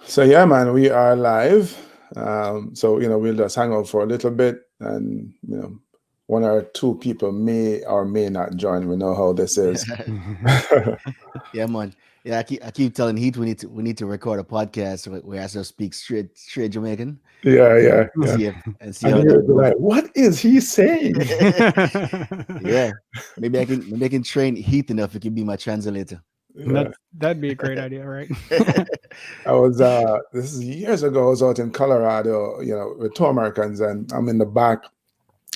So yeah, man, we are live. So we'll just hang out for a little bit, and one or two people may or may not join. We know how this is. Yeah, man. Yeah, I keep telling Heath we need to record a podcast where I just speak straight Jamaican Yeah, and yeah, yeah. see And how you'll that be goes. like, "What is he saying?" Yeah, maybe I can train Heath enough. It can be my translator. Yeah. That'd be a great idea, right? I was this is years ago. I was out in Colorado, with two Americans, and I'm in the back.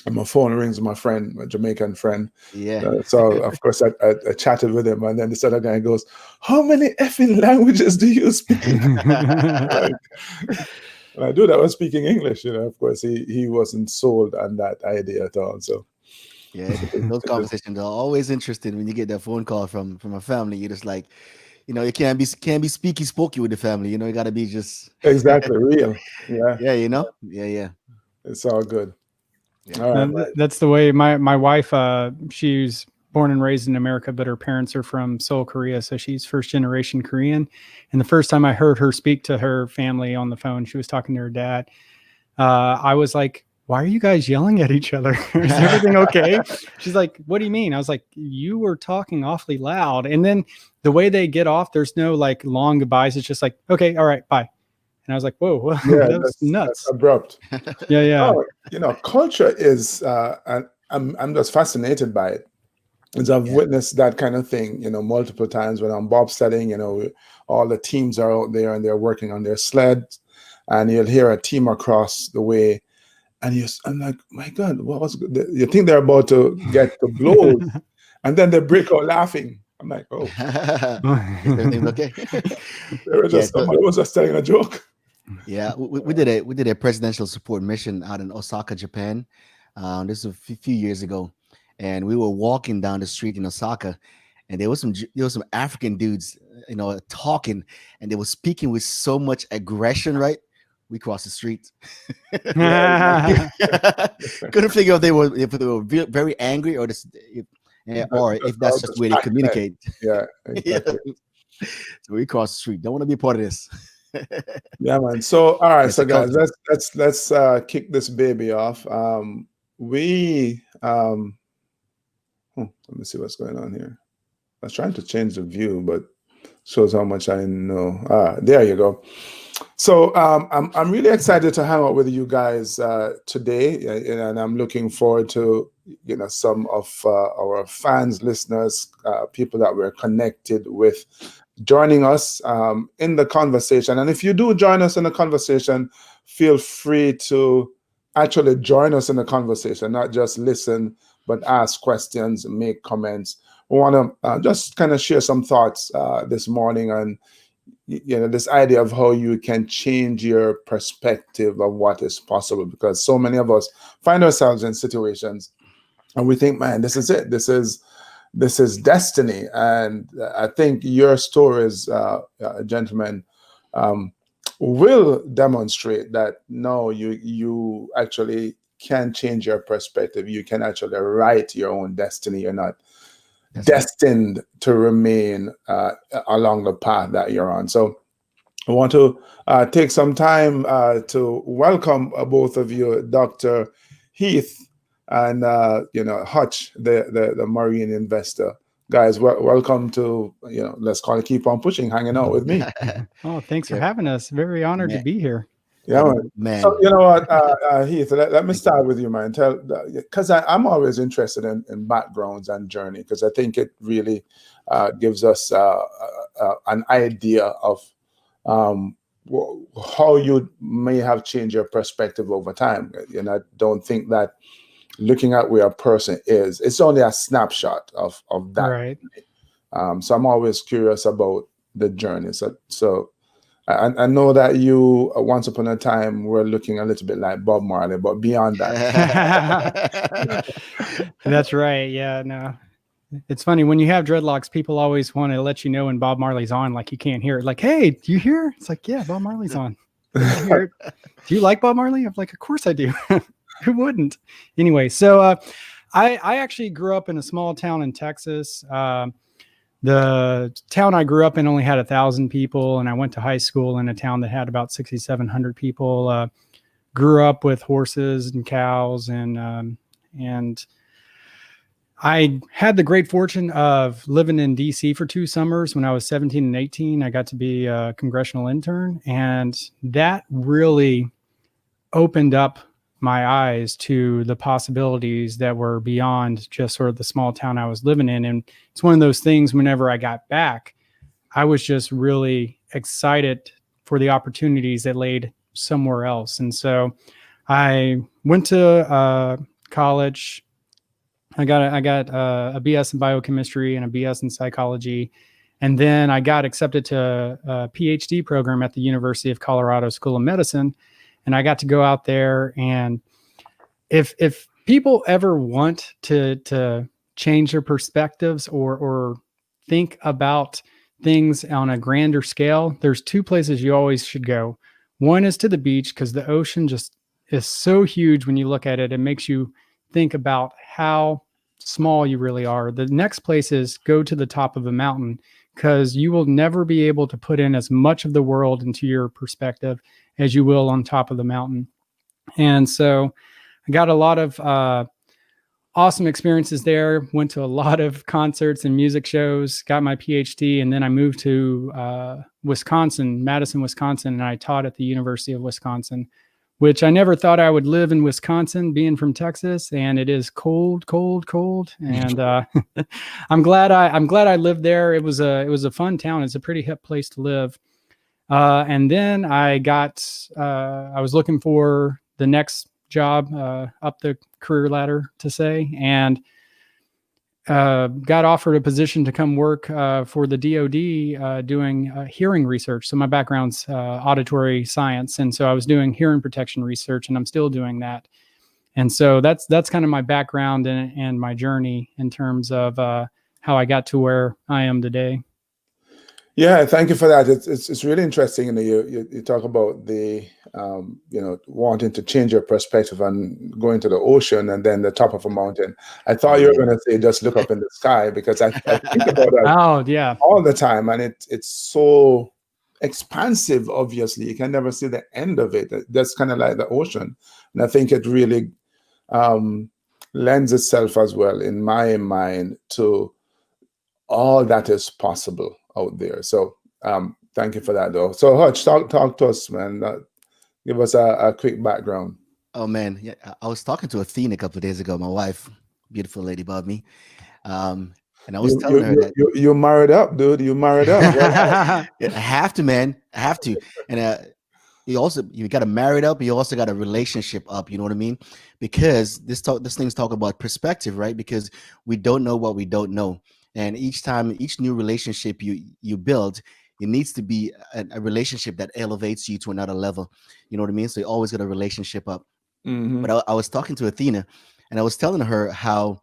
And my phone rings, my friend, my Jamaican friend. Yeah. So of course I chatted with him, and then this other guy goes, "How many effing languages do you speak?" Like, and I do that was speaking English. Of course he wasn't sold on that idea at all. So Yeah, those conversations are always interesting when you get that phone call from a family. You're just like, you can't be speaky spooky with the family. You got to be just exactly real. Yeah, yeah, yeah, it's all good. yeah. All right, man. That's the way my wife. She's born and raised in America, but her parents are from Seoul, Korea, so she's first generation Korean. And the first time I heard her speak to her family on the phone, she was talking to her dad. I was like, "Why are you guys yelling at each other? Is everything okay?" She's like, "What do you mean?" I was like, "You were talking awfully loud." And then the way they get off, there's no like long goodbyes. It's just like, "Okay, all right, bye." And I was like, "Whoa, Yeah, that was that's nuts." abrupt. Yeah, yeah. Oh, culture is, and I'm just fascinated by it. And I've Yeah. witnessed that kind of thing, multiple times when I'm bobsledding. All the teams are out there and they're working on their sleds, and you'll hear a team across the way, and I'm like, my God, what was? You think they're about to get to blows, and then they break out laughing. I'm like, oh, If everything's okay. they were Yeah. just somebody was just telling a joke. Yeah, we did a presidential support mission out in Osaka, Japan. This was a few years ago, and we were walking down the street in Osaka, and there was some African dudes, talking, and they were speaking with so much aggression. Right, we crossed the street. Yeah, Couldn't figure if they were very angry or that's if all that's just the just way they passionate. communicate. Yeah, Yeah. exactly. So we crossed the street. Don't want to be a part of this. Yeah, man. So, all right, It's so the guys, culture. let's kick this baby off. We let me see what's going on here. I was trying to change the view, but shows how much I know. There you go. So, I'm really excited to hang out with you guys today, and I'm looking forward to some of our fans, listeners, people that we're connected with, joining us in the conversation. And if you do join us in the conversation, feel free to actually join us in the conversation, not just listen, but ask questions, make comments. We want to just kind of share some thoughts this morning on this idea of how you can change your perspective of what is possible, because so many of us find ourselves in situations and we think, man, this is it, this is destiny. And I think your stories, gentlemen, um, will demonstrate that no, you actually can change your perspective. You can actually write your own destiny. You're not That's right. destined to remain along the path that you're on. So I want to take some time to welcome both of you, Dr. Heath and Hutch, the marine investor. Guys, welcome to let's call it Keep on Pushing, hanging out with me. Oh, thanks for Yeah, having us. Very honored to man, be here. Yeah, man. So man. you know what, Heath, let me Thank you. start with you, man. Tell, because I'm always interested in backgrounds and journey, because I think it really gives us an idea of um, how you may have changed your perspective over time. And I don't think that looking at where a person is, it's only a snapshot of that. Right. So I'm always curious about the journey. So I know that you, once upon a time, were looking a little bit like Bob Marley, but beyond that. That's right. Yeah, no. It's funny when you have dreadlocks, people always want to let you know when Bob Marley's on, like you can't hear it. Like, hey, do you hear? It's like, yeah, Bob Marley's on. Like, I hear it. Do you like Bob Marley? I'm like, of course I do. Who wouldn't? Anyway, so I actually grew up in a small town in Texas. The town I grew up in only had 1,000 people, and I went to high school in a town that had about 6,700 people. Grew up with horses and cows, and I had the great fortune of living in DC for 2 summers when I was 17 and 18. I got to be a congressional intern, and that really opened up my eyes to the possibilities that were beyond just sort of the small town I was living in. And it's one of those things, whenever I got back, I was just really excited for the opportunities that laid somewhere else. And so I went to college. I got a BS in biochemistry and a BS in psychology. And then I got accepted to a PhD program at the University of Colorado School of Medicine. And I got to go out there, and if people ever want to change their perspectives or think about things on a grander scale, there's 2 places you always should go. One is to the beach, because the ocean just is so huge when you look at it. It makes you think about how small you really are. The next place is go to the top of a mountain, because you will never be able to put in as much of the world into your perspective as you will on top of the mountain. And so I got a lot of awesome experiences there, went to a lot of concerts and music shows, got my PhD, and then I moved to Wisconsin, Madison, Wisconsin, and I taught at the University of Wisconsin, which I never thought I would live in Wisconsin, being from Texas, and it is cold, cold, cold. And I'm glad I lived there. It was a fun town. It's a pretty hip place to live. And then I was looking for the next job up the career ladder, to say, and got offered a position to come work for the DoD doing hearing research. So my background's auditory science, and so I was doing hearing protection research, and I'm still doing that. And so that's kind of my background and my journey in terms of how I got to where I am today. Yeah, thank you for that. It's really interesting. You talk about the wanting to change your perspective and going to the ocean and then the top of a mountain. I thought you were going to say just look up in the sky, because I think about that Oh yeah, all the time, and it's so expansive. Obviously, you can never see the end of it. That's kind of like the ocean, and I think it really lends itself as well, in my mind, to all that is possible out there. So thank you for that, though. So Hutch, talk to us, man. Give us a quick background. Oh man, yeah, I was talking to Athena a couple of days ago, my wife, beautiful lady above me, and I was telling her that you married up, dude. You married up. I have to, man. I have to. And you got to marry up. You also got a relationship up. You know what I mean? Because this thing's talk about perspective, right? Because we don't know what we don't know. And each new relationship you build, it needs to be a relationship that elevates you to another level. You know what I mean? So you always got a relationship up. Mm-hmm. But I was talking to Athena, and I was telling her how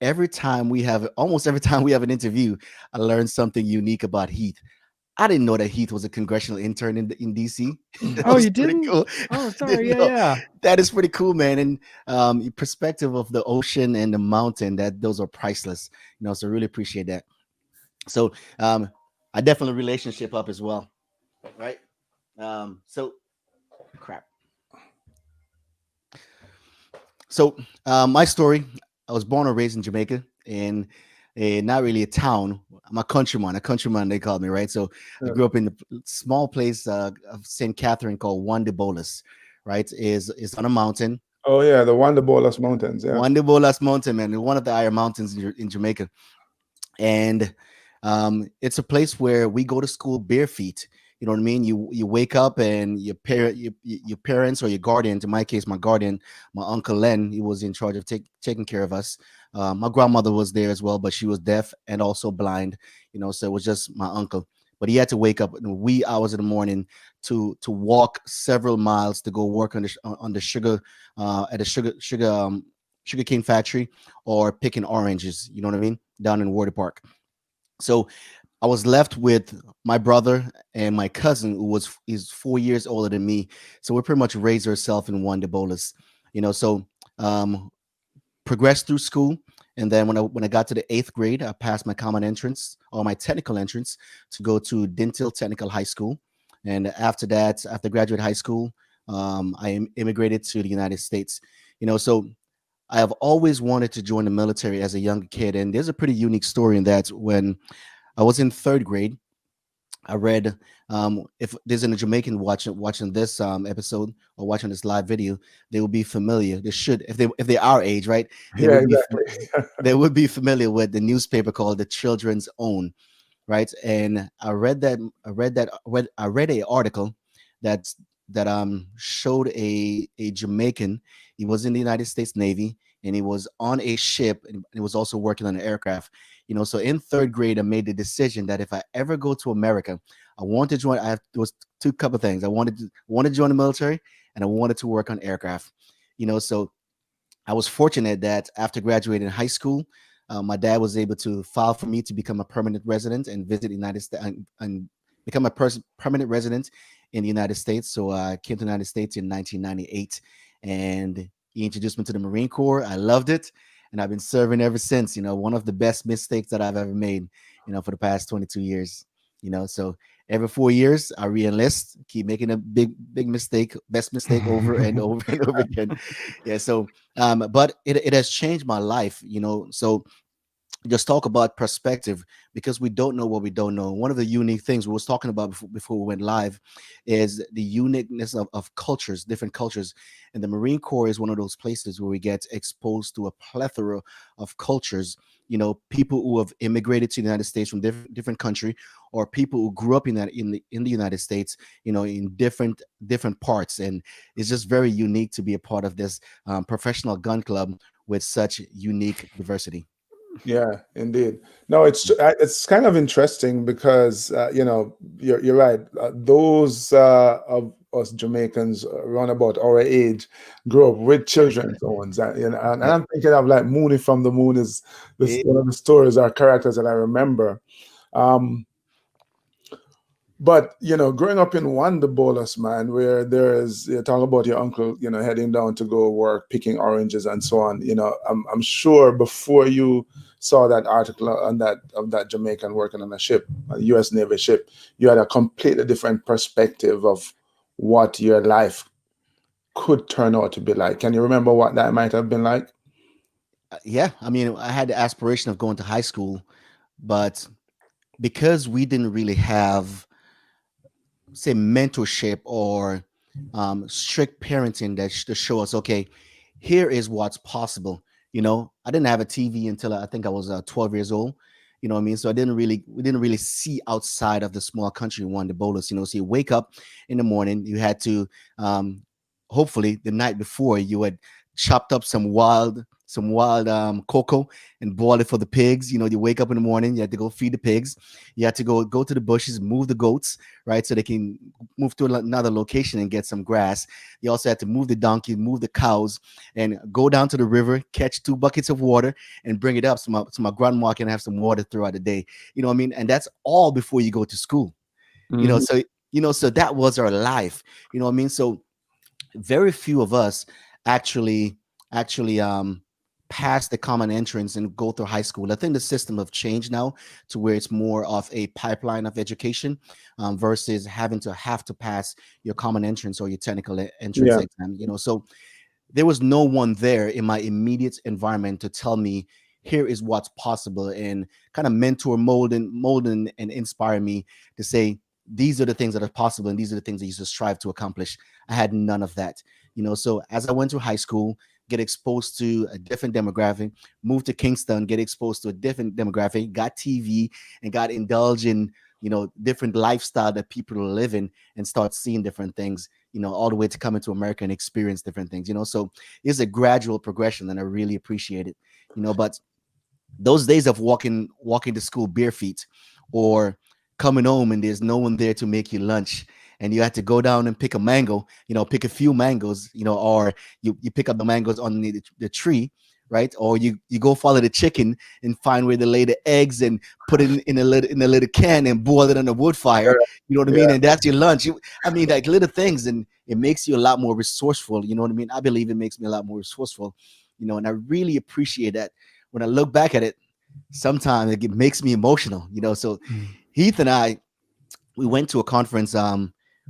almost every time we have an interview, I learned something unique about Heath. I didn't know that Heath was a congressional intern in DC. Oh, you didn't? Cool. Oh, sorry. Yeah. That is pretty cool, man. And perspective of the ocean and the mountain, those are priceless. So really appreciate that. So I definitely relationship up as well, right? So my story, I was born and raised in Jamaica, in not really a town. I'm a countryman, they called me, right? So I grew up in the small place of St. Catherine called Juan de Bolas, right? Is on a mountain. Oh yeah, the Juan de Bolas Mountains. Yeah, Juan de Bolas Mountain, man, one of the higher mountains in Jamaica. And it's a place where we go to school bare feet. You know what I mean? You wake up and your parents or your guardian, in my case, my guardian, my Uncle Len, he was in charge of taking care of us. My grandmother was there as well, but she was deaf and also blind, so it was just my uncle. But he had to wake up in wee hours in the morning to walk several miles to go work on the sugar at a sugar cane factory, or picking oranges, you know what I mean, down in Warder Park. So I was left with my brother and my cousin, is 4 years older than me. So we pretty much raised ourselves in Juan de Bolas, so progressed through school. And then when I got to the 8th grade, I passed my common entrance or my technical entrance to go to Dintil Technical High School. And after that, after graduate high school, I immigrated to the United States. So I have always wanted to join the military as a young kid. And there's a pretty unique story in that. When I was in 3rd grade, I read, if there's a Jamaican watching this episode or watching this live video, they will be familiar. They should, if they are age, right? They Yeah, would be exactly. they would be familiar with the newspaper called The Children's Own, right? And I read a article that showed a Jamaican. He was in the United States Navy, and he was on a ship, and he was also working on an aircraft. So in 3rd grade, I made the decision that if I ever go to America, I want to join. There was two couple things. I wanted to join the military, and I wanted to work on aircraft. So I was fortunate that after graduating high school, my dad was able to file for me to become a permanent resident and visit the United States and become a permanent resident in the United States. So I came to the United States in 1998, and he introduced me to the Marine Corps. I loved it, and I've been serving ever since. One of the best mistakes that I've ever made, for the past 22 years. So every 4 years I re-enlist, keep making a big mistake, best mistake over and over and over again. Yeah. So but it has changed my life. So just talk about perspective, because we don't know what we don't know. One of the unique things we was talking about before we went live is the uniqueness of cultures, different cultures. And the Marine Corps is one of those places where we get exposed to a plethora of cultures. People who have immigrated to the United States from different country, or people who grew up in the United States, in different parts. And it's just very unique to be a part of this professional gun club with such unique diversity. Yeah, indeed. No, it's kind of interesting because you're right. Those of us Jamaicans around about our age grew up with children's ones, and Yep. I'm thinking of like Mooney from the Moon is this Eh, one of the stories or characters that I remember. Um, but growing up in Wanderbolus, man, where you talk about your uncle, heading down to go work, picking oranges and so on. I'm sure before you saw that article on that Jamaican working on a ship, a U.S. Navy ship, you had a completely different perspective of what your life could turn out to be like. Can you remember what that might have been like? Yeah, I mean, I had the aspiration of going to high school, but because we didn't really have, say, mentorship or strict parenting to show us, okay, here is what's possible. I didn't have a TV until I think I was 12 years old. You know what I mean? So we didn't really see outside of the small country one, the bolus. So you wake up in the morning, you had to, hopefully the night before you had chopped up some wild cocoa and boil it for the pigs. You wake up in the morning, you had to go feed the pigs. You had to go to the bushes, move the goats, right? So they can move to another location and get some grass. You also had to move the donkey, move the cows, and go down to the river, catch 2 buckets of water, and bring it up so my grandma can have some water throughout the day. You know what I mean? And that's all before you go to school. Mhm. So that was our life. You know what I mean? So very few of us actually pass the common entrance and go through high school. I think the system have changed now to where it's more of a pipeline of education versus having to pass your common entrance or your technical entrance Yeah. exam. So there was no one there in my immediate environment to tell me here is what's possible and kind of mentor, mold and inspire me to say these are the things that are possible and these are the things that you should strive to accomplish. I had none of that. So as I went to high school, get exposed to a different demographic, moved to Kingston, get exposed to a different demographic, got TV and got indulged in different lifestyle that people are living and start seeing different things, all the way to coming to America and experience different things. So it's a gradual progression and I really appreciate it. But those days of walking to school bare feet, or coming home and there's no one there to make you lunch, and you had to go down and pick a mango, pick a few mangoes, or you pick up the mangoes on the tree, right? Or you go follow the chicken and find where they lay the eggs and put it in a little can and boil it on a wood fire. You know what I mean? Yeah. And that's your lunch. I mean, like little things, and it makes you a lot more resourceful. You know what I mean? I believe it makes me a lot more resourceful. And I really appreciate that when I look back at it, sometimes it makes me emotional, So Heath and I, we went to a conference.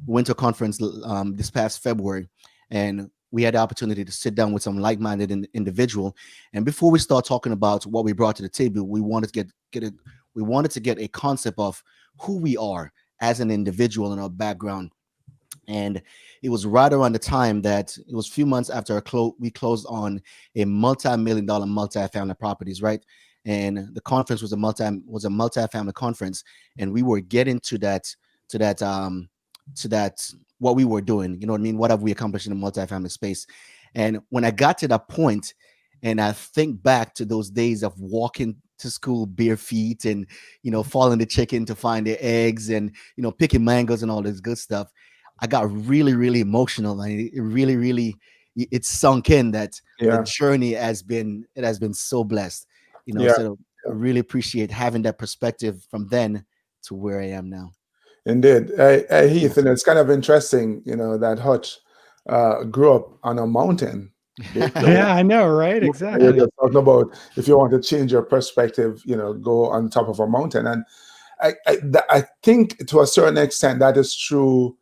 This past February, and we had the opportunity to sit down with some like-minded individual. And before we start talking about what we brought to the table, we wanted to get a concept of who we are as an individual and our background. And it was right around the time that it was a few months after we closed on a multi-million-dollar multifamily properties, right? And the conference was a multifamily conference, and we were getting to that what we were doing. You know what I mean? What have we accomplished in the multifamily space? And when I got to that point, and I think back to those days of walking to school bare feet and following the chicken to find their eggs and picking mangoes and all this good stuff, I got really, really emotional, and it really it sunk in that the journey has been so blessed. So I really appreciate having that perspective from then to where I am now. Indeed. Heath, and it's kind of interesting, that Hutch grew up on a mountain. Yeah, I know, right? Exactly. You're just talking about if you want to change your perspective, go on top of a mountain. And I think to a certain extent that is true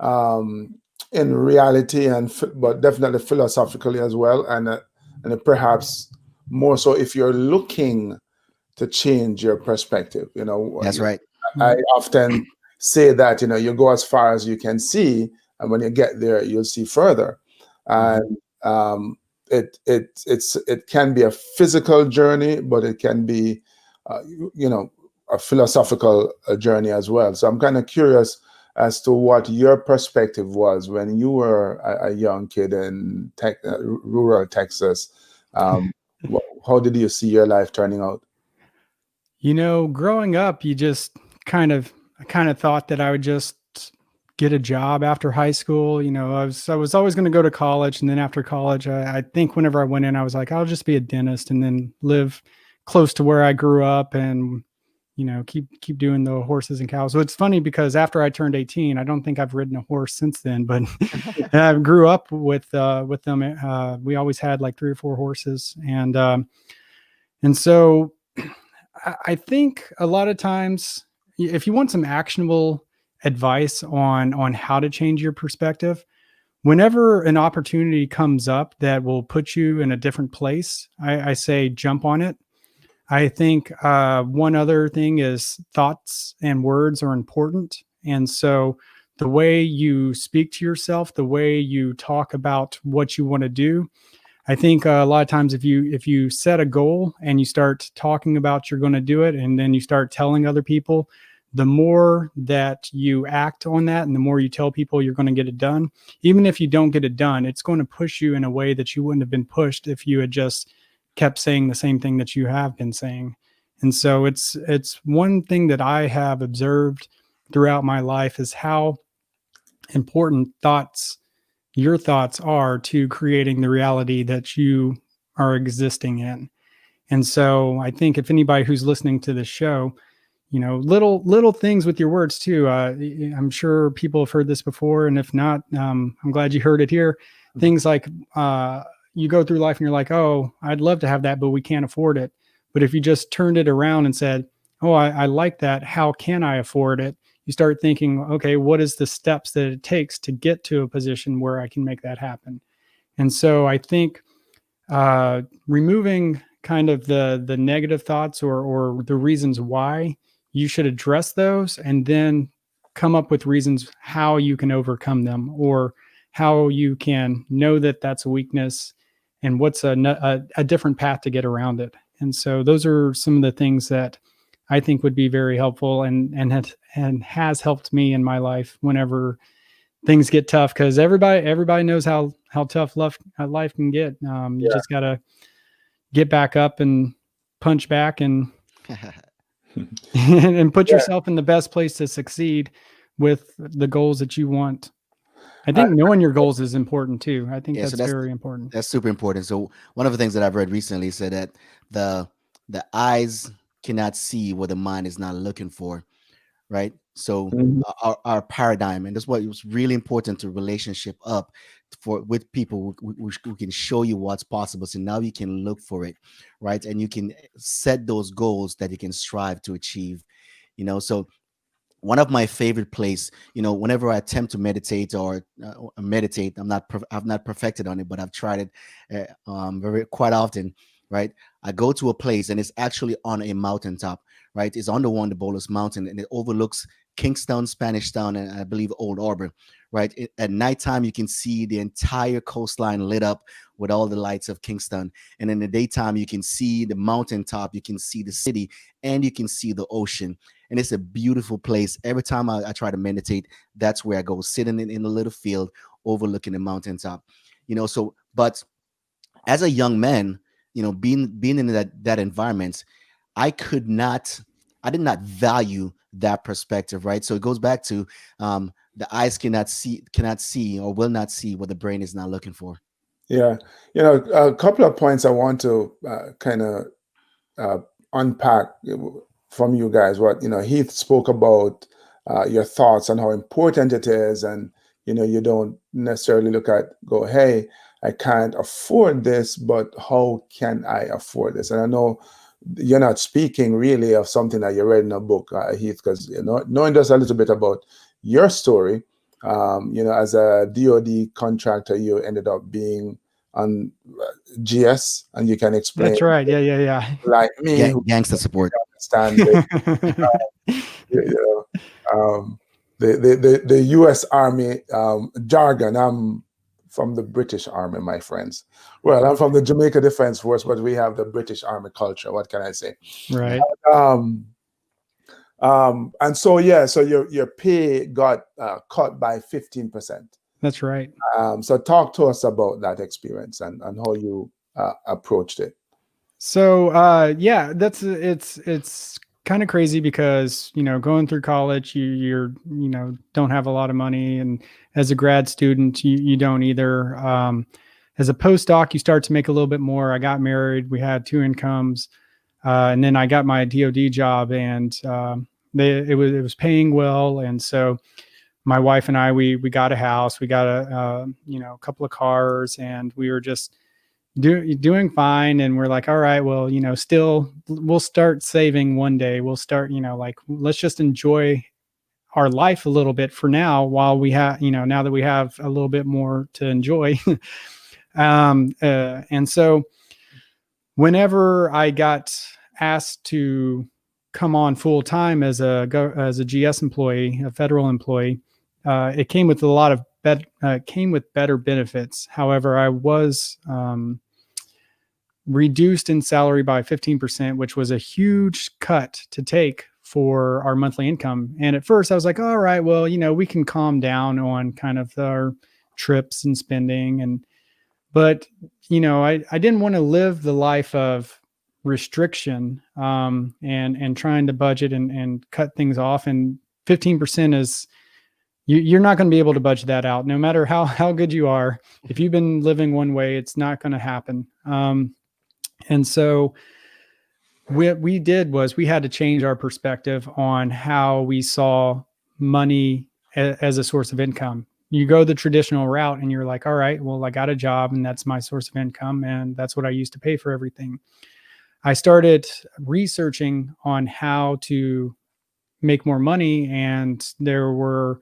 in reality, but definitely philosophically as well. And perhaps more so if you're looking to change your perspective. That's right. I often say that you go as far as you can see, and when you get there you'll see further. And it can be a physical journey, but it can be a philosophical journey as well. So I'm kind of curious as to what your perspective was when you were a young kid in rural Texas. How did you see your life turning out? Growing up, you just kind of thought that I would just get a job after high school. I was always going to go to college. And then after college, I think whenever I went in, I was like, I'll just be a dentist and then live close to where I grew up and, keep doing the horses and cows. So it's funny because after I turned 18, I don't think I've ridden a horse since then, but I grew up with them. We always had like 3 or 4 horses. And so I think a lot of times, if you want some actionable advice on how to change your perspective, whenever an opportunity comes up that will put you in a different place, I say jump on it. I think one other thing is thoughts and words are important. And so the way you speak to yourself, the way you talk about what you want to do, I think a lot of times if you set a goal and you start talking about you're going to do it, and then you start telling other people, the more that you act on that and the more you tell people you're going to get it done, even if you don't get it done, it's going to push you in a way that you wouldn't have been pushed if you had just kept saying the same thing that you have been saying. And so it's one thing that I have observed throughout my life is how important your thoughts are to creating the reality that you are existing in. And so I think if anybody who's listening to this show, little things with your words too. I'm sure people have heard this before. And if not, I'm glad you heard it here. Things like you go through life and you're like, oh, I'd love to have that, but we can't afford it. But if you just turned it around and said, oh, I like that. How can I afford it? You start thinking, okay, what is the steps that it takes to get to a position where I can make that happen? And so I think removing kind of the negative thoughts or the reasons why, you should address those and then come up with reasons how you can overcome them, or how you can know that that's a weakness and what's a different path to get around it. And so those are some of the things that I think would be very helpful and has helped me in my life whenever things get tough, because everybody knows how tough life can get. You just got to get back up and punch back and and put yourself in the best place to succeed with the goals that you want. I think knowing your goals is important too. I think that's very important. That's super important. So one of the things that I've read recently said that the eyes cannot see what the mind is not looking for, right? So Mhm. our paradigm, and that's what it was really important to relationship up for with people who can show you what's possible. So now you can look for it, right? And you can set those goals that you can strive to achieve. So one of my favorite place, whenever I attempt to meditate or meditate, I've not perfected on it, but I've tried it very quite often, right? I go to a place and it's actually on a mountaintop, right? It's on the Wonderbolus Mountain and it overlooks Kingstown, Spanish Town, and I believe Old Harbor, right? At nighttime, you can see the entire coastline lit up with all the lights of Kingston. And in the daytime, you can see the mountaintop, you can see the city, and you can see the ocean. And it's a beautiful place. Every time I try to meditate, that's where I go, sitting in a little field overlooking the mountaintop. But as a young man, being in that environment, I did not value that perspective, right? So it goes back to the eyes cannot see or will not see what the brain is not looking for. Yeah, a couple of points I want to kind of uh, unpack from you guys. What Heath spoke about your thoughts on how important it is, and you don't necessarily go, hey, I can't afford this, but how can I afford this? And I know you're not speaking really of something that you read in a book, Heath, because knowing just a little bit about your story. As a DoD contractor, you ended up being on GS, and you can explain, That's right. Yeah. like me, who Gangster support. understand you the U.S. Army jargon. I'm from the British Army, my friends. Well, I'm from the Jamaica Defense Force, but we have the British Army culture. What can I say? Right. Um, and so so your pay got cut by 15%. That's right. So talk to us about that experience and how you approached it. So yeah, it's kind of crazy because going through college, you're don't have a lot of money, and as a grad student, you don't either. As a postdoc, you start to make a little bit more. I got married, we had two incomes, and then I got my DoD job, and it was paying well, and so my wife and I we got a house, we got a couple of cars, and we were just doing fine. And we're like, all right, well, still we'll start saving one day. We'll start, like, let's just enjoy our life a little bit for now while we have, now that we have a little bit more to enjoy. And so whenever I got asked to come on full time as a GS employee, a federal employee, it came with a lot of came with better benefits. However, I was reduced in salary by 15%, which was a huge cut to take for our monthly income. And at first I was like, all right, well, we can calm down on kind of our trips and spending. But I didn't want to live the life of restriction and trying to budget and cut things off. And 15% is, you're not going to be able to budget that out, no matter how good you are. If you've been living one way, it's not going to happen. And so what we did was we had to change our perspective on how we saw money as a source of income. You go the traditional route and you're like, all right, well, I got a job and that's my source of income, and that's what I use to pay for everything. I started researching on how to make more money, and there were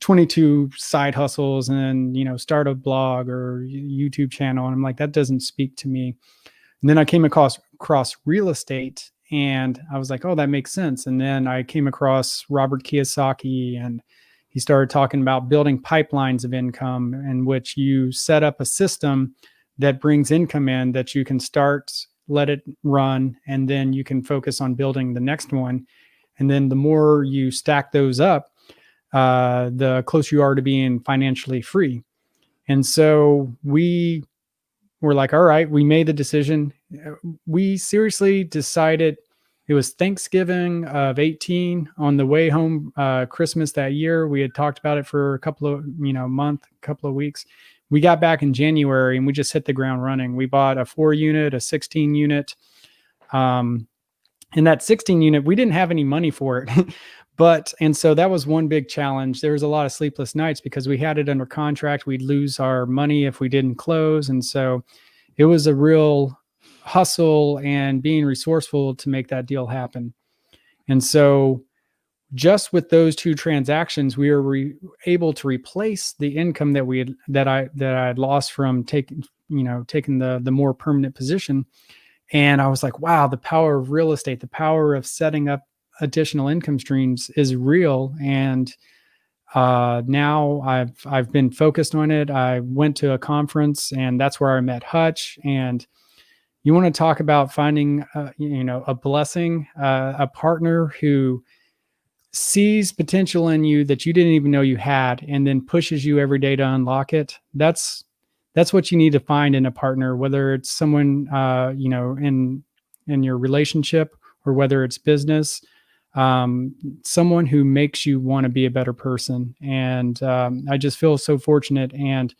22 side hustles and start a blog or YouTube channel, and I'm like, that doesn't speak to me. And then I came across real estate, and I was like, oh, that makes sense. And then I came across Robert Kiyosaki, and he started talking about building pipelines of income, in which you set up a system that brings income in that you can start, let it run, and then you can focus on building the next one. And then the more you stack those up, the closer you are to being financially free. And so we were like, all right, we made the decision. We seriously decided, it was Thanksgiving of 18 on the way home, Christmas that year. We had talked about it for a couple of, couple of weeks. We got back in January and we just hit the ground running. We bought a 4-unit, a 16-unit. And that 16 unit, we didn't have any money for it, and so that was one big challenge. There was a lot of sleepless nights because we had it under contract. We'd lose our money if we didn't close. And so it was a real hustle and being resourceful to make that deal happen. And so just with those two transactions, we were able to replace the income that I had lost from taking the more permanent position. And I was like, wow, the power of real estate, the power of setting up additional income streams is real. And now I've been focused on it. I went to a conference, and that's where I met Hutch. And you want to talk about finding a blessing, a partner who sees potential in you that you didn't even know you had, and then pushes you every day to unlock it. That's what you need to find in a partner, whether it's someone in your relationship, or whether it's business. Someone who makes you want to be a better person. And I just feel so fortunate. And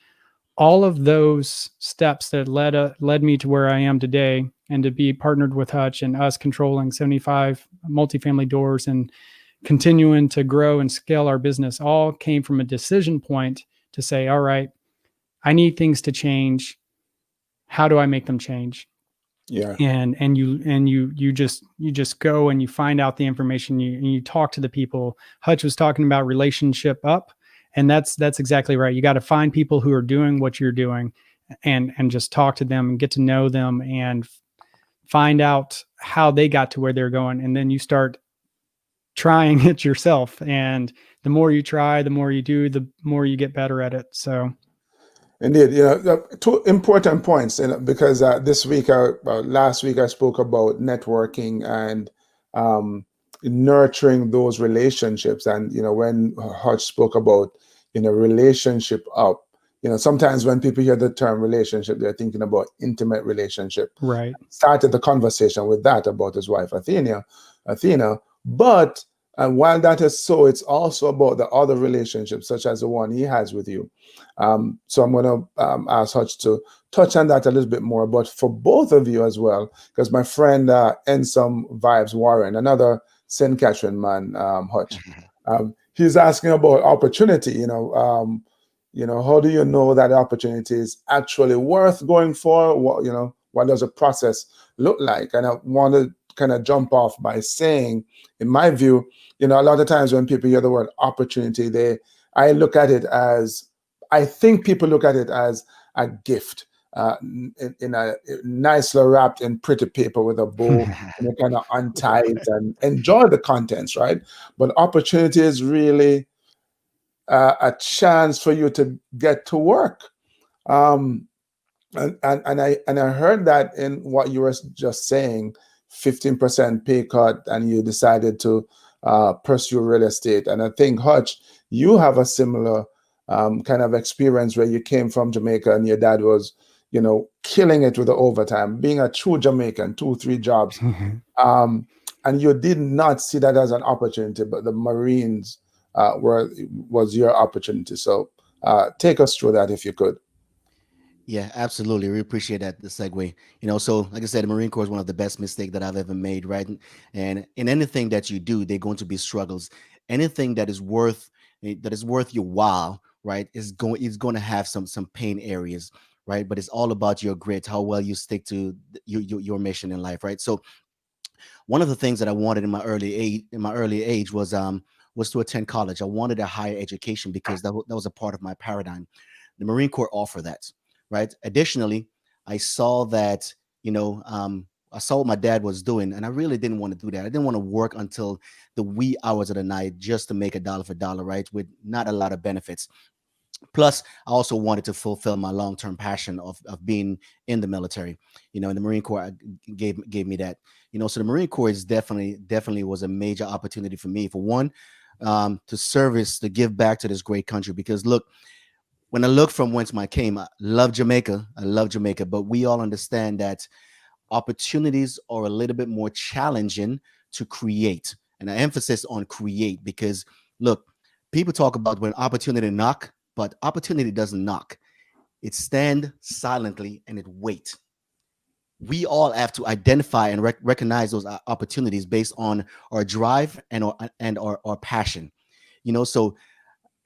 all of those steps that led me to where I am today, and to be partnered with Hutch and us controlling 75 multifamily doors and continuing to grow and scale our business, all came from a decision point to say, all right, I need things to change. How do I make them change? Yeah. And you just go and you find out the information, you talk to the people. Hutch was talking about relationship up, and that's exactly right. You got to find people who are doing what you're doing, and just talk to them and get to know them and find out how they got to where they're going. And then you start trying it yourself. And the more you try, the more you do, the more you get better at it. So Indeed, two important points, because last week I spoke about networking and nurturing those relationships. And when Hutch spoke about relationship up, sometimes when people hear the term relationship, they're thinking about intimate relationship. right. Started the conversation with that about his wife Athena, but while that is so, it's also about the other relationships, such as the one he has with you. So I'm going to ask Hutch to touch on that a little bit more, but for both of you as well, because my friend Ensom Vibes Warren, another St. Catherine man, Hutch, he's asking about opportunity. How do you know that the opportunity is actually worth going for? What does a process look like? And I want to kind of jump off by saying, in my view, a lot of times when people hear the word opportunity, I think people look at it as a gift, in a nicely wrapped in pretty paper with a bow, and kind of untie it and enjoy the contents, right? But opportunity is really a chance for you to get to work. And I heard that in what you were just saying, 15% pay cut, and you decided to pursue real estate. And I think, Hutch, you have a similar kind of experience where you came from Jamaica and your dad was, killing it with the overtime, being a true Jamaican, 2-3 jobs. And you did not see that as an opportunity, but the Marines was your opportunity. So take us through that if you could. Yeah, absolutely. We appreciate that, the segue. So like I said, the Marine Corps is one of the best mistakes that I've ever made, right? And in anything that you do, they're going to be struggles. Anything that is worth your while, right, is going to have some pain areas, right? But it's all about your grit, how well you stick to your mission in life, right? So one of the things that I wanted in my early age was to attend college. I wanted a higher education because that was a part of my paradigm. The Marine Corps offered that. Right. Additionally, I saw that, I saw what my dad was doing, and I really didn't want to do that. I didn't want to work until the wee hours of the night just to make a dollar for dollar, right? With not a lot of benefits. Plus, I also wanted to fulfill my long-term passion of being in the military. And the Marine Corps gave me that. So the Marine Corps is definitely was a major opportunity for me. For one, to give back to this great country. Because look, when I look from whence I came, I love Jamaica, but we all understand that opportunities are a little bit more challenging to create. And I emphasis on create because, look, people talk about when opportunity knock, but opportunity doesn't knock. It stand silently and it wait. we all have to identify and recognize those opportunities based on our drive and our passion. So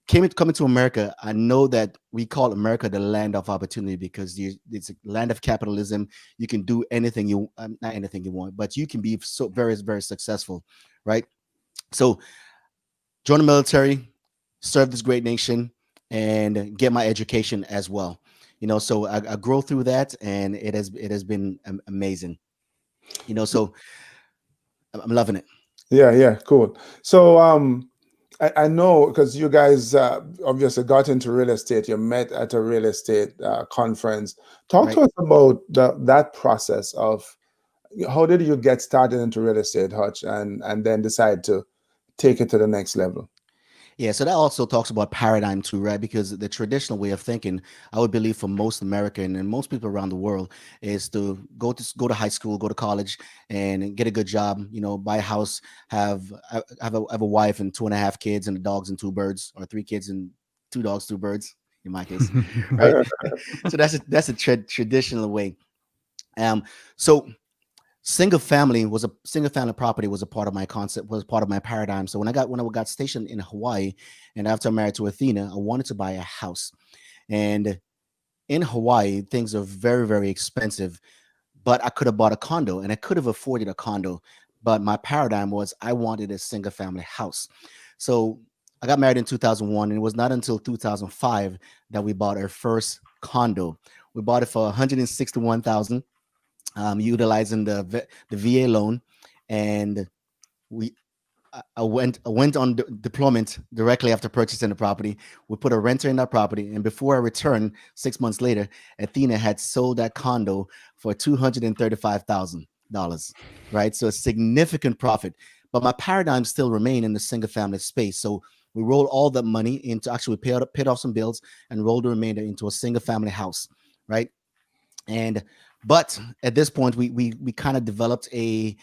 coming to America, I know that we call America the land of opportunity because it's a land of capitalism. You can do anything not anything you want, but you can be so very, very successful, right? So join the military, serve this great nation, and get my education as well. So I grow through that, and it has been amazing. So I'm loving it. Yeah, cool. So I know because you guys obviously got into real estate. You met at a real estate conference. Talk to Right. us about that process of how did you get started into real estate, Hutch, and then decide to take it to the next level? Yeah, so that also talks about paradigm too, right? Because the traditional way of thinking, I would believe for most American and most people around the world, is to go to high school, go to college, and get a good job. Buy a house, have a wife and 2.5 kids, and dogs and 2 birds, or 3 kids and 2 dogs, 2 birds. In my case, right? So that's a traditional way. So single family property was a part of my concept, was part of my paradigm. So when I got stationed in Hawaii, and after I married to Athena, I wanted to buy a house. And in Hawaii, things are very, very expensive, but I could have bought a condo, and I could have afforded a condo, but my paradigm was I wanted a single family house. So I got married in 2001, and it was not until 2005 that we bought our first condo. We bought it for 161,000, utilizing the VA loan, and we I went on deployment directly after purchasing the property. We put a renter in that property, and before I returned 6 months later, Athena had sold that condo for $235,000. Right, so a significant profit. But my paradigm still remained in the single family space. So we rolled all that money into, actually paid off some bills and rolled the remainder into a single family house. Right. But at this point, we kind of developed a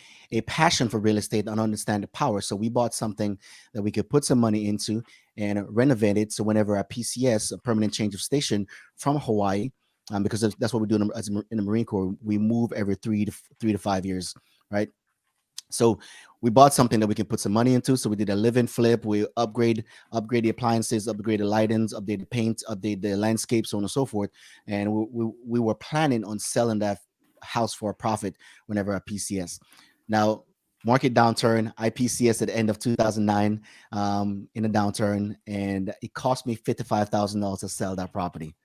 passion for real estate and understand the power. So we bought something that we could put some money into and renovate it. So whenever our PCS, a permanent change of station from Hawaii, because that's what we do in the Marine Corps, we move every 3 to 5 years, right? So we bought something that we can put some money into. So we did a live-in flip. We upgrade the appliances, upgrade the lightings, update the paint, update the landscape, so on and so forth. And we were planning on selling that house for a profit whenever our PCS. Now, market downturn, IPCS at the end of 2009, in a downturn, and it cost me $55,000 to sell that property.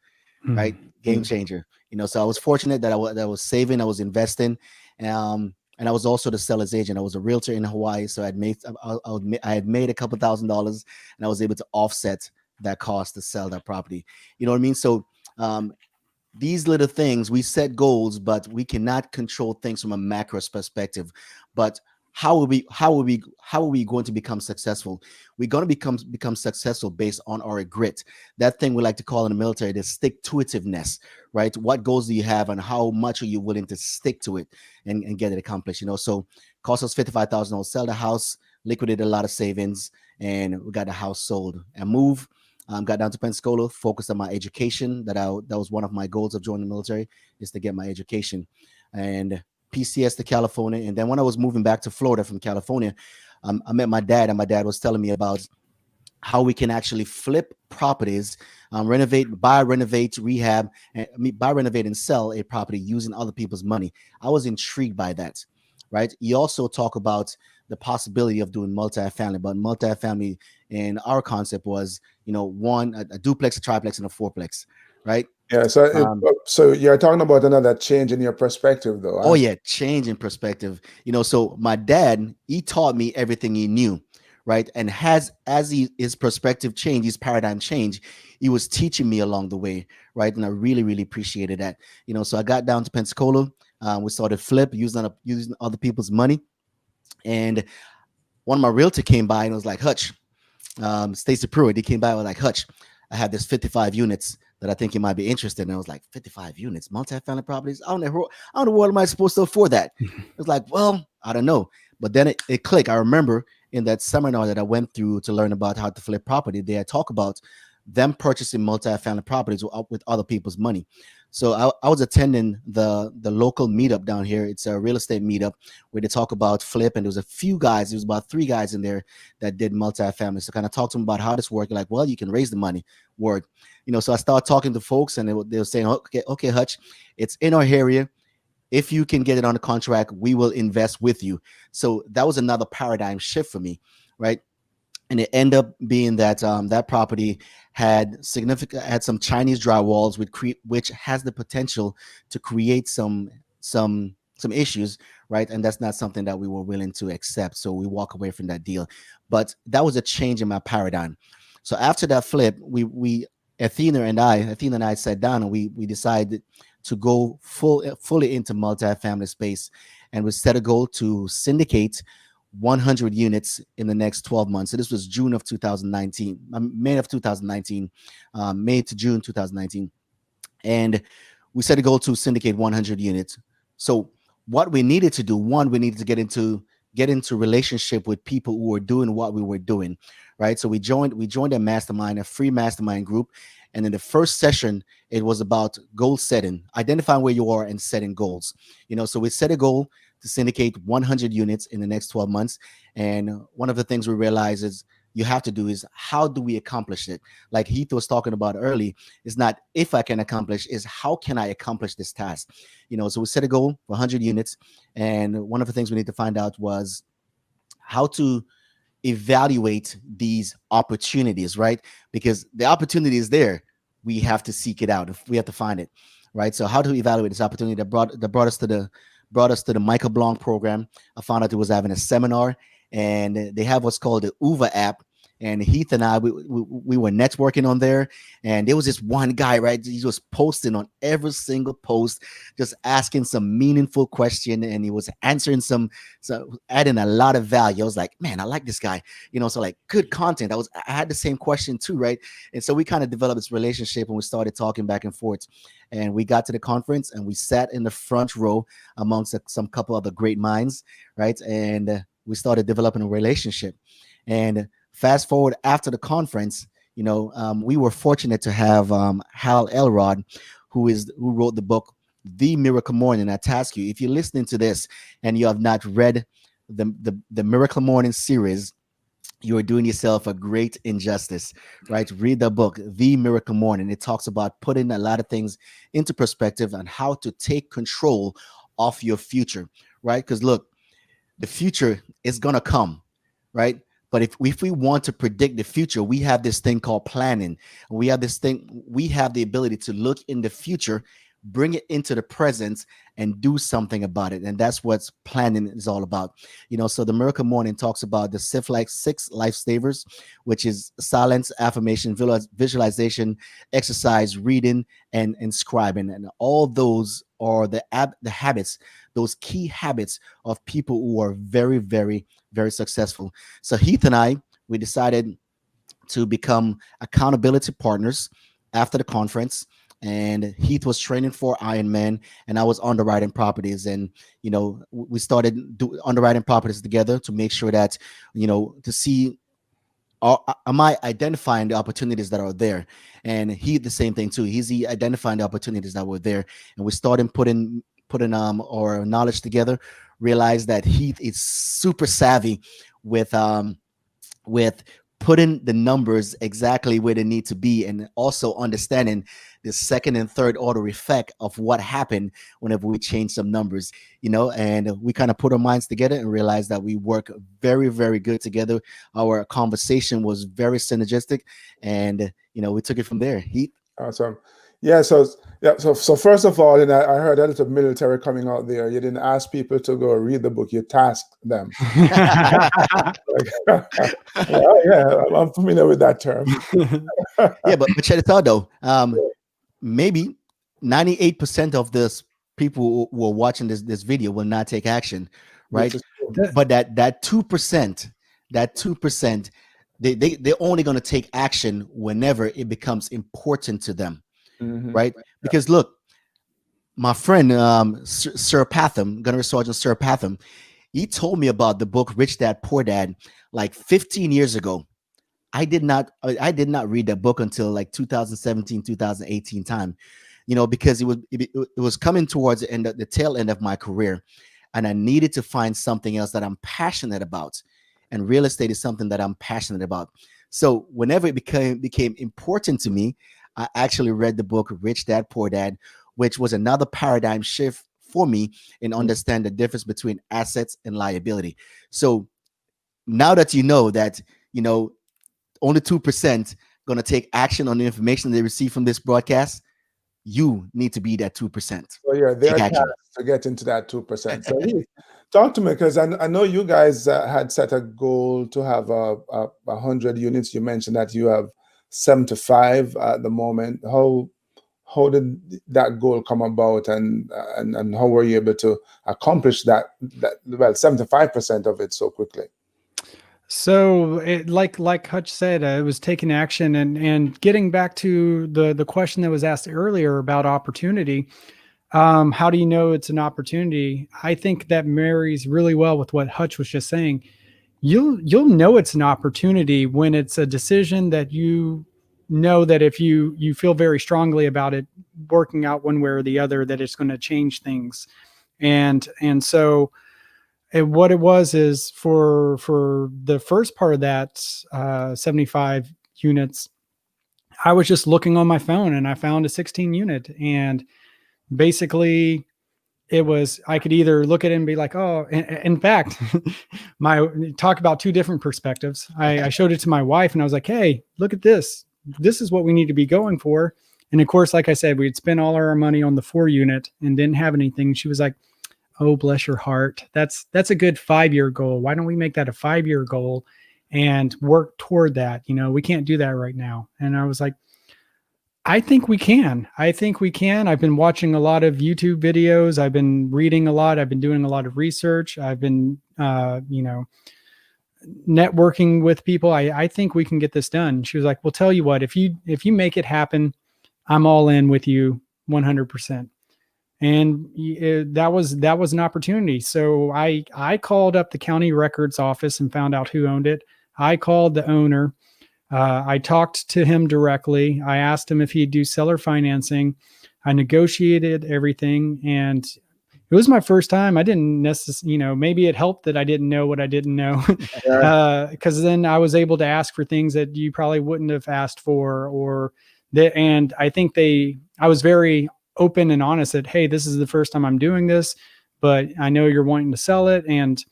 Right, game changer. So I was fortunate that I was saving, I was investing. And I was also the seller's agent. I was a realtor in Hawaii, so I had made a couple $1,000s, and I was able to offset that cost to sell that property. You know what I mean? So these little things, we set goals, but we cannot control things from a macro perspective. But how are we going to become successful? We're going to become successful based on our grit. That thing we like to call in the military the stick-to-itiveness, right? What goals do you have, and how much are you willing to stick to it and get it accomplished? So cost us $55,000, sell the house, liquidated a lot of savings, and we got the house sold and moved. Got down to Pensacola, focused on my education. That was one of my goals of joining the military, is to get my education. And PCS to California. And then when I was moving back to Florida from California, I met my dad, and my dad was telling me about how we can actually flip properties, buy, renovate, rehab, and sell a property using other people's money. I was intrigued by that, right? You also talk about the possibility of doing multifamily, but multifamily in our concept was, a duplex, a triplex, and a fourplex, right? Yeah, so you're talking about another change in your perspective, though. Oh yeah, change in perspective. So my dad, he taught me everything he knew, right? And his perspective changed, his paradigm changed, he was teaching me along the way, right? And I really, really appreciated that. So I got down to Pensacola. We started flip using other people's money, and one of my realtor came by and was like, "Hutch," Stacy Pruitt. He came by and was like, "Hutch, I have this 55 units that I think you might be interested in." And I was like, 55 units, multifamily properties? How in the world am I supposed to afford that? It was like, well, I don't know. But then it clicked. I remember in that seminar that I went through to learn about how to flip property, they had talk about them purchasing multifamily properties with other people's money. So I was attending the local meetup down here. It's a real estate meetup where they talk about flip, and there was a few guys. There was about 3 guys in there that did multifamily. So kind of talk to them about how this works. Like, well, you can raise the money. Word, so I started talking to folks, and they were saying, okay, Hutch, it's in our area. If you can get it on a contract, we will invest with you. So that was another paradigm shift for me, right? And it ended up being that that property had some Chinese drywalls, which has the potential to create some issues, right? And that's not something that we were willing to accept. So we walk away from that deal. But that was a change in my paradigm. So after that flip, Athena and I sat down, and we decided to go fully into multifamily space, and we set a goal to syndicate 100 units in the next 12 months. So this was June of 2019, May of 2019, May to June 2019. And we set a goal to syndicate 100 units. So what we needed to do, one, we needed to get into relationship with people who were doing what we were doing, right? So we joined a mastermind, a free mastermind group. And in the first session, it was about goal setting, identifying where you are and setting goals. So we set a goal to syndicate 100 units in the next 12 months. And one of the things we realized is you have to do is, how do we accomplish it? Like Heath was talking about early, it's not if I can accomplish, is how can I accomplish this task? So we set a goal for 100 units. And one of the things we need to find out was how to evaluate these opportunities, right? Because the opportunity is there. We have to seek it out. We have to find it, right? So how to evaluate this opportunity that brought us to the Michael Blanc program. I found out it was having a seminar, and they have what's called the UVA app. And Heath and I, we were networking on there, and there was this one guy, right? He was posting on every single post, just asking some meaningful question, and he was answering so adding a lot of value. I was like, man, I like this guy, so like good content. I had the same question too, right? And so we kind of developed this relationship, and we started talking back and forth, and we got to the conference, and we sat in the front row amongst some couple other great minds, right? And we started developing a relationship. And fast forward after the conference, we were fortunate to have Hal Elrod, who wrote the book The Miracle Morning. I task you, if you're listening to this and you have not read the Miracle Morning series, you are doing yourself a great injustice, right? Read the book, The Miracle Morning. It talks about putting a lot of things into perspective and how to take control of your future, right? Because look, the future is going to come, right? But if we want to predict the future, we have this thing called planning. We have the ability to look in the future, bring it into the present, and do something about it. And that's what planning is all about. So the Miracle Morning talks about the 6 lifesavers, which is silence, affirmation, visualization, exercise, reading, and scribing. And all those are the habits, those key habits of people who are very, very, very successful. So Heath and I, we decided to become accountability partners after the conference. And Heath was training for Ironman, and I was underwriting properties. And, we started underwriting properties together to make sure that, to see, am I identifying the opportunities that are there? And Heath, the same thing too. He's identifying the opportunities that were there. And we started putting our knowledge together, realized that Heath is super savvy with putting the numbers exactly where they need to be, and also understanding the second and third order effect of what happened whenever we change some numbers, and we kind of put our minds together and realized that we work very, very good together. Our conversation was very synergistic, and, we took it from there. Heath? Awesome. Yeah. So first of all, I heard a little military coming out there. You didn't ask people to go read the book. You tasked them. I'm familiar with that term. Yeah, but check it out though. Maybe 98% of this people who are watching this video will not take action, right? But that 2%, they're only going to take action whenever it becomes important to them. Mm-hmm. Right? Because look, my friend Sir Patham, Gunnery Sergeant Sir Patham, he told me about the book Rich Dad Poor Dad like 15 years ago. I did not read that book until like 2017, 2018 time. because it was coming towards the tail end of my career, and I needed to find something else that I'm passionate about. And real estate is something that I'm passionate about. So whenever it became important to me, I actually read the book Rich Dad Poor Dad, which was another paradigm shift for me in understand the difference between assets and liability. So now that you know that, only 2% going to take action on the information they receive from this broadcast, you need to be that 2%. So yeah, they're tasked to get into that 2%. So talk to me, because I know you guys had set a goal to have 100 units. You mentioned that you have 75 at the moment. How did that goal come about, and how were you able to accomplish that 75% of it so quickly? So like Hutch said, it was taking action and getting back to the question that was asked earlier about opportunity. How do you know it's an opportunity? I think that marries really well with what Hutch was just saying. You'll know it's an opportunity when it's a decision that you know that if you feel very strongly about it working out one way or the other, that it's going to change things. And so what it was is for the first part of that 75 units, I was just looking on my phone and I found a 16 unit, and basically I could either look at it and be like, oh, in fact, talk about two different perspectives. I showed it to my wife and I was like, hey, look at this. This is what we need to be going for. And of course, like I said, we'd spent all our money on the 4 unit and didn't have anything. She was like, oh, bless your heart. That's a good 5-year goal. Why don't we make that a 5-year goal and work toward that? We can't do that right now. And I was like, I think we can. I've been watching a lot of YouTube videos. I've been reading a lot. I've been doing a lot of research. I've been, networking with people. I think we can get this done. She was like, well, tell you what, if you make it happen, I'm all in with you 100%. And that was an opportunity. So I called up the county records office and found out who owned it. I called the owner. I talked to him directly. I asked him if he'd do seller financing. I negotiated everything, and it was my first time. I didn't necessarily, maybe it helped that I didn't know what I didn't know, because then I was able to ask for things that you probably wouldn't have asked for, and I think I was very open and honest that, hey, this is the first time I'm doing this, but I know you're wanting to sell it. And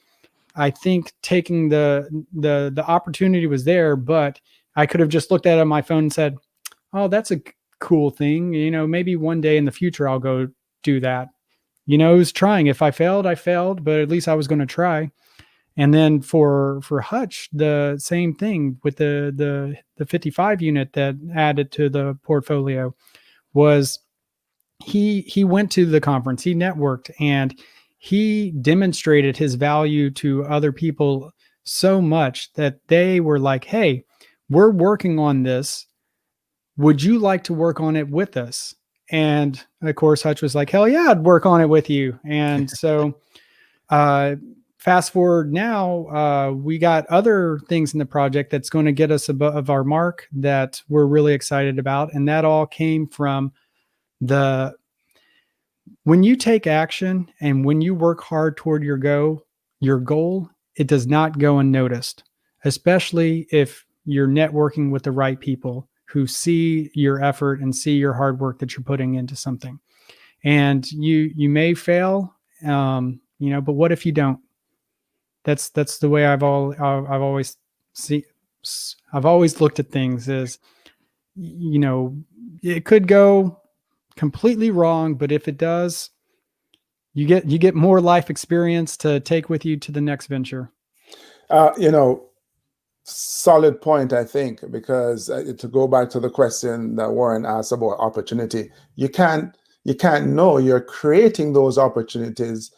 I think taking the opportunity was there, but I could have just looked at it on my phone and said, oh, that's a cool thing. Maybe one day in the future, I'll go do that. It was trying. If I failed, I failed, but at least I was going to try. And then for Hutch, the same thing with the 55 unit that added to the portfolio was he went to the conference, he networked, and he demonstrated his value to other people so much that they were like, hey, we're working on this. Would you like to work on it with us? And of course, Hutch was like, hell yeah, I'd work on it with you. And so fast forward now, we got other things in the project that's going to get us above our mark that we're really excited about. And that all came from when you take action and when you work hard toward your goal, it does not go unnoticed, especially if you're networking with the right people who see your effort and see your hard work that you're putting into something. And you may fail, but what if you don't? That's the way I've always looked at things is, it could go completely wrong, but if it does, you get more life experience to take with you to the next venture. Solid point, I think, because to go back to the question that Warren asked about opportunity, you can't know you're creating those opportunities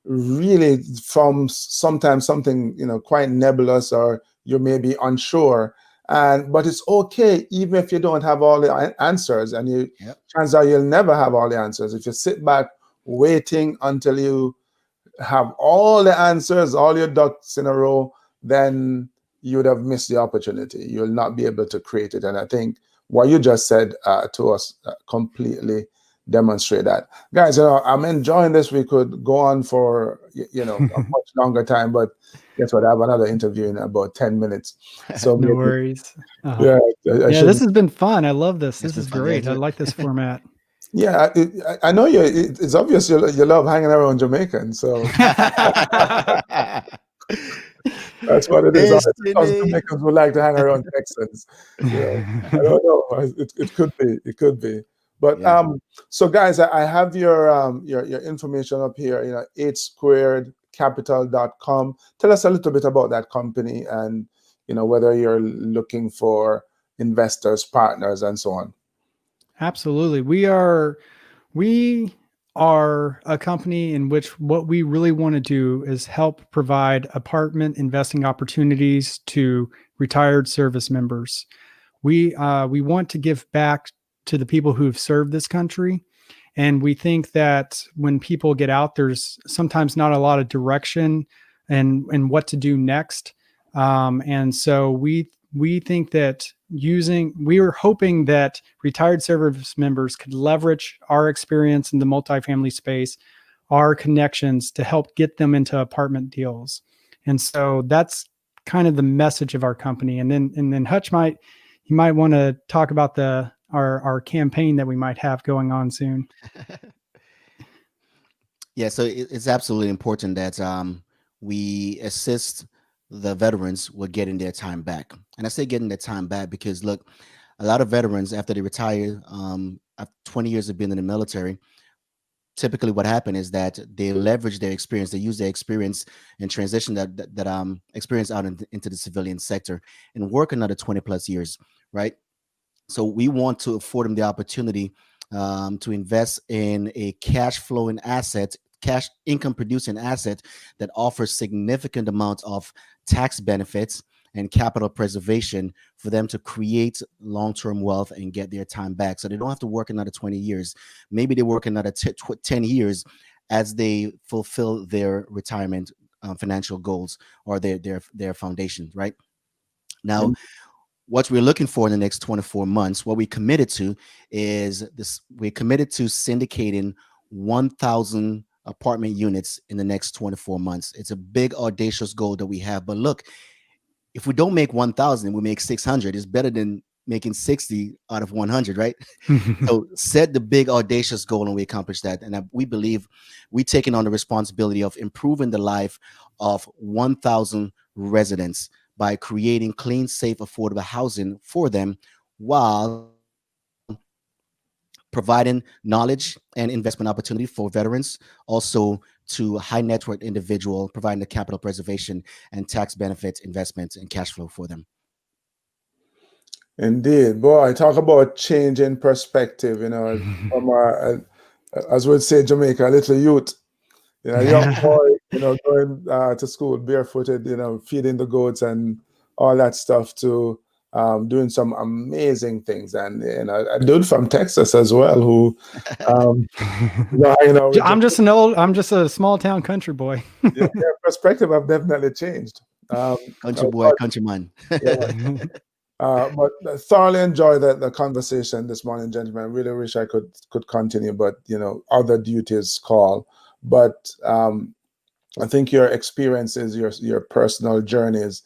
really from sometimes something quite nebulous, or you may be unsure. But it's okay even if you don't have all the answers, and chances are you'll never have all the answers. If you sit back waiting until you have all the answers, all your ducks in a row, then you would have missed the opportunity. You'll not be able to create it. And I think what you just said to us completely demonstrate that. Guys, I'm enjoying this. We could go on for, a much longer time, but guess what? I have another interview in about 10 minutes. So No maybe, worries. yeah, I Yeah, should. this has been fun. I love this. It's This been is fun. Yeah, great. I too. like this format. Yeah, I know it's obvious you love hanging around Jamaican, so that's what it is. Us Destiny. Jamaicans would like to hang around Texans. I don't know. It could be. It could be. But Yeah. so guys, I have your information up here. 8squaredcapital.com. Tell us a little bit about that company, and whether you're looking for investors, partners, and so on. Absolutely. We are a company in which what we really want to do is help provide apartment investing opportunities to retired service members. We want to give back to the people who have served this country. And we think that when people get out, there's sometimes not a lot of direction and what to do next. And so we think that we were hoping that retired service members could leverage our experience in the multifamily space, our connections to help get them into apartment deals. And so that's kind of the message of our company. And then Hutch might want to talk about our campaign that we might have going on soon. Yeah, so it's absolutely important that we assist the veterans with getting their time back. And I say getting their time back because, look, a lot of veterans, after they retire, after 20 years of being in the military, typically what happened is that they leverage their experience, they use their experience and transition that experience out into the civilian sector and work another 20 plus years, right? So we want to afford them the opportunity to invest in a cash flowing asset, cash income producing asset that offers significant amounts of tax benefits and capital preservation for them to create long-term wealth and get their time back. So they don't have to work another 20 years. Maybe they work another 10 years as they fulfill their retirement financial goals or their foundation, right? Now, what we're looking for in the next 24 months, what we committed to is this. We're committed to syndicating 1,000 apartment units in the next 24 months. It's a big, audacious goal that we have. But look, if we don't make 1,000, we make 600. It's better than making 60 out of 100, right? So set the big, audacious goal and we accomplish that. And we believe we're taking on the responsibility of improving the life of 1,000 residents by creating clean, safe, affordable housing for them while providing knowledge and investment opportunity for veterans, also to high net worth individual, providing the capital preservation and tax benefits, investments, and cash flow for them. Indeed, boy, talk about change in perspective. From as we'd say, Jamaica, a little youth, young boy, going to school barefooted, feeding the goats and all that stuff, to doing some amazing things. And a dude from Texas as well who, I'm just a small town country boy. Their perspective have definitely changed. Country boy, countryman. Yeah. But thoroughly enjoyed the conversation this morning, gentlemen. I really wish I could continue, but other duties call. But I think your experiences, your personal journeys,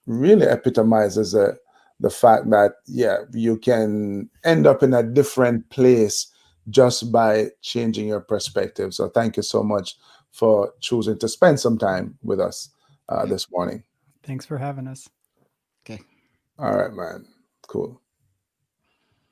really epitomizes the fact that you can end up in a different place just by changing your perspective. So thank you so much for choosing to spend some time with us this morning. Thanks for having us. Okay. All right, man. Cool.